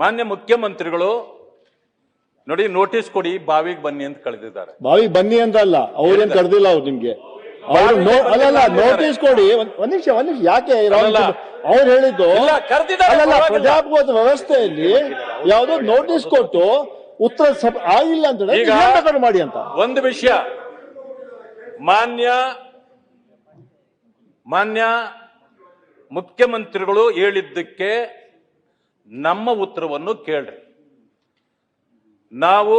ಮಾನ್ಯ ಮುಖ್ಯಮಂತ್ರಿಗಳು ನೋಡಿ ನೋಟಿಸ್ ಕೊಡಿ ಬಾವಿಗೆ ಬನ್ನಿ ಅಂತ ಕಳೆದಿದ್ದಾರೆ. ಬಾವಿಗೆ ಬನ್ನಿ ಅಂತ ಅಲ್ಲ, ಅವ್ರೇನ್ ಕರೆದಿಲ್ಲ ಅವ್ರು ನಿಮ್ಗೆ. ಅಲ್ಲಲ್ಲ ನೋಟಿಸ್ ಕೊಡಿ. ಒಂದ್ ನಿಮಿಷ ಯಾಕೆ ಅವ್ರು ಹೇಳಿದ್ದು ಅಲ್ಲಲ್ಲ, ಪ್ರಜಾಪ್ರಭುತ್ವ ವ್ಯವಸ್ಥೆಯಲ್ಲಿ ಯಾವ್ದೋ ನೋಟಿಸ್ ಕೊಟ್ಟು ಉತ್ತರ ಆಗಿಲ್ಲ ಅಂತ ಮಾಡಿ ಅಂತ ಒಂದು ವಿಷಯ ಮಾನ್ಯ ಮುಖ್ಯಮಂತ್ರಿಗಳು ಹೇಳಿದ್ದಕ್ಕೆ ನಮ್ಮ ಉತ್ತರವನ್ನು ಕೇಳ್ರಿ. ನಾವು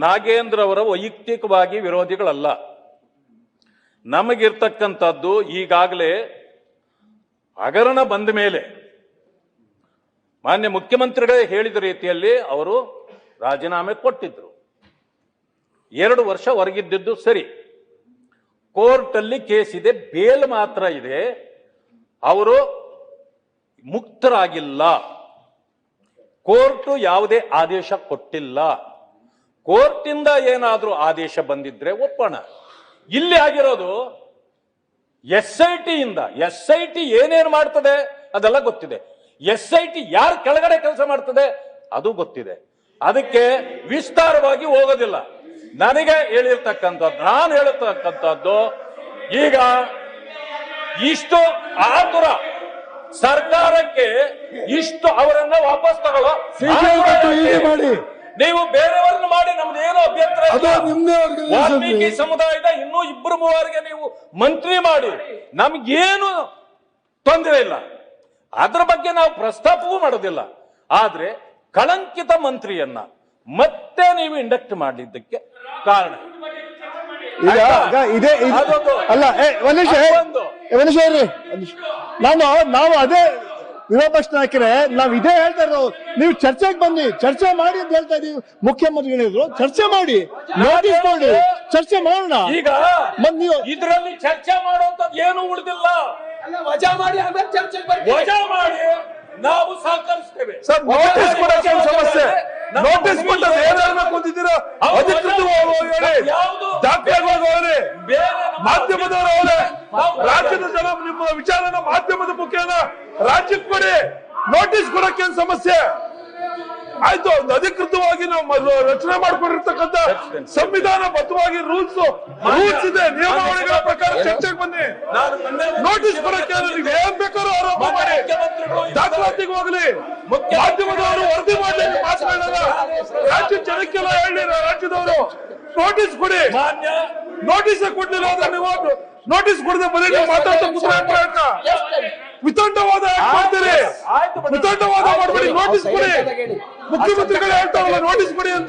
ನಾಗೇಂದ್ರ ಅವರ ವೈಯಕ್ತಿಕವಾಗಿ ವಿರೋಧಿಗಳಲ್ಲ. ನಮಗಿರ್ತಕ್ಕಂಥದ್ದು ಈಗಾಗಲೇ ಹಗರಣ ಬಂದ ಮೇಲೆ ಮಾನ್ಯ ಮುಖ್ಯಮಂತ್ರಿಗಳೇ ಹೇಳಿದ ರೀತಿಯಲ್ಲಿ ಅವರು ರಾಜೀನಾಮೆ ಕೊಟ್ಟಿದ್ರು. 2 ವರ್ಷ ಹೊರಗಿದ್ದದ್ದು ಸರಿ. ಕೋರ್ಟ್ ಅಲ್ಲಿ ಕೇಸ್ ಇದೆ, ಬೇಲ್ ಮಾತ್ರ ಇದೆ. ಅವರು ಮುಕ್ತರಾಗಿಲ್ಲ. ಕೋರ್ಟ್ ಯಾವುದೇ ಆದೇಶ ಕೊಟ್ಟಿಲ್ಲ. ಕೋರ್ಟಿಂದ ಏನಾದ್ರೂ ಆದೇಶ ಬಂದಿದ್ರೆ ಒಪ್ಪೋಣ. ಇಲ್ಲಿ ಆಗಿರೋದು SIT ಇಂದ. SIT ಏನೇನು ಮಾಡ್ತದೆ ಅದೆಲ್ಲ ಗೊತ್ತಿದೆ. SIT ಯಾರು ಕೆಳಗಡೆ ಕೆಲಸ ಮಾಡ್ತದೆ ಅದು ಗೊತ್ತಿದೆ. ಅದಕ್ಕೆ ವಿಸ್ತಾರವಾಗಿ ಹೋಗೋದಿಲ್ಲ. ನನಗೆ ಹೇಳಿರ್ತಕ್ಕಂಥದ್ದು, ನಾನು ಹೇಳತಕ್ಕಂಥದ್ದು, ಈಗ ಇಷ್ಟು ಆತುರ ಸರ್ಕಾರಕ್ಕೆ, ಇಷ್ಟು ಅವರನ್ನ ವಾಪಸ್ ತಗೊಳ್ಳೋ ಮಾಡಿ, ನೀವು ಬೇರೆಯವ್ರನ್ನ ಮಾಡಿ, ನಮ್ದು ಏನೋ ಅಭ್ಯಂತರ ಇಲ್ಲ. ವಾಲ್ಮೀಕಿ ಸಮುದಾಯದ ಇನ್ನೂ 2-3 ನೀವು ಮಂತ್ರಿ ಮಾಡಿ, ನಮ್ಗೇನು ತೊಂದರೆ ಇಲ್ಲ. ಅದ್ರ ಬಗ್ಗೆ ನಾವು ಪ್ರಸ್ತಾಪವೂ ಮಾಡೋದಿಲ್ಲ. ಆದ್ರೆ ಕಳಂಕಿತ ಮಂತ್ರಿಯನ್ನ ಮತ್ತೆ ನೀವು ಇಂಡಕ್ಟ್ ಮಾಡಿದ್ದಕ್ಕೆ ಕಾರಣ ನಾವು ಅದೇ ವಿರೋಧ ಪಕ್ಷ ನಾಯಕರೇ, ನಾವ್ ಇದೇ ಹೇಳ್ತಾ ಇರೋದು. ನೀವು ಚರ್ಚೆಗೆ ಬನ್ನಿ, ಚರ್ಚೆ ಮಾಡಿ ಅಂತ ಹೇಳ್ತಾ ಇದೀವಿ. ಮುಖ್ಯಮಂತ್ರಿಗಳು ಹೇಳಿದ್ರು ಚರ್ಚೆ ಮಾಡಿ, ನೋಟಿಸ್ ಮಾಡಿ, ಚರ್ಚೆ ಮಾಡೋಣ. ಈಗ ನೀವು ಇದರಲ್ಲಿ ಚರ್ಚೆ ಮಾಡುವಂತದ್ದು ಏನು ಉಳಿದಿಲ್ಲ. ವಜಾ ಮಾಡಿ ಆಮೇಲೆ ಚರ್ಚೆಗೆ ಬರ್ತೀವಿ. ವಜಾ ಮಾಡಿ ನಾವು ಸಹಕರಿಸ್ತೇವೆ. ಸರ್, ನೋಟಿಸ್ ಕೊಡಕ್ಕೆ ಸಮಸ್ಯೆ. ನೋಟಿಸ್ ಕೊಟ್ಟದ್ದು ಏನಾಗಬೇಕು ಅಂತಿದ್ದೀರಾ? ಅಧಿಕೃತವಾಗಿ ಹೇಳಿ, ದಾಖಲೆಗಳು ಹೇಳಿ, ಮಾಧ್ಯಮದವರು ಅವರೇ, ರಾಜ್ಯದ ಜನ ನಿಮ್ಮ ವಿಚಾರನ ಮಾಧ್ಯಮದ ಮುಖೇನ ರಾಜ್ಯಕ್ಕೆ ಕೊಡಿ. ನೋಟಿಸ್ ಕೊಡಕ್ಕೆ ಏನ್ ಸಮಸ್ಯೆ? ಆಯ್ತು, ಅಧಿಕೃತವಾಗಿ ನಾವು ರಚನೆ ಮಾಡ್ಕೊಂಡಿರ್ತಕ್ಕಂಥ ಸಂವಿಧಾನಬದ್ಧವಾಗಿ ರೂಲ್ಸ್ ಇದೆ, ನಿಯಮಾವಳಿಗಳ ಪ್ರಕಾರ ಚರ್ಚೆಗೆ ಬನ್ನಿ. ನೋಟಿಸ್ ಕೊಡಕ್ಕೆ ನೀವು ಏನ್ ಬೇಕಾದ್ರೂ ಆರೋಪ ಮಾಡಿ, ದಾಖಲಾತಿಗೆ ಹೋಗ್ಲಿ. ಮಾಧ್ಯಮದವರು ವರದಿ ಮಾಡಿ ಮಾತನಾಡಲ್ಲ. ರಾಜ್ಯ ಜನಕ್ಕೆಲ್ಲ ಹೇಳಿ, ರಾಜ್ಯದವರು ನೋಟಿಸ್ ಕೊಡಿ. ನೋಟಿಸ್ ಕೊಡ್ಲಿಲ್ಲ ಅಂದ್ರೆ ನೀವು ನೋಟಿಸ್ ಕೊಡದೆ ಬರೀ ಮಾತಾಡ್ತಾ ಪ್ರಯತ್ನ ವಿತಂಡವಾದ ಮಾಡ್ತೀರಿ. ವಿತಂಡವಾದ ಮಾಡ್ಬೇಡಿ, ನೋಟಿಸ್ ಕೊಡಿ. ಮುಖ್ಯಮಂತ್ರಿಗಳು ಹೇಳ್ತಾರಲ್ಲ ನೋಟಿಸ್ ಕೊಡಿ ಅಂತ.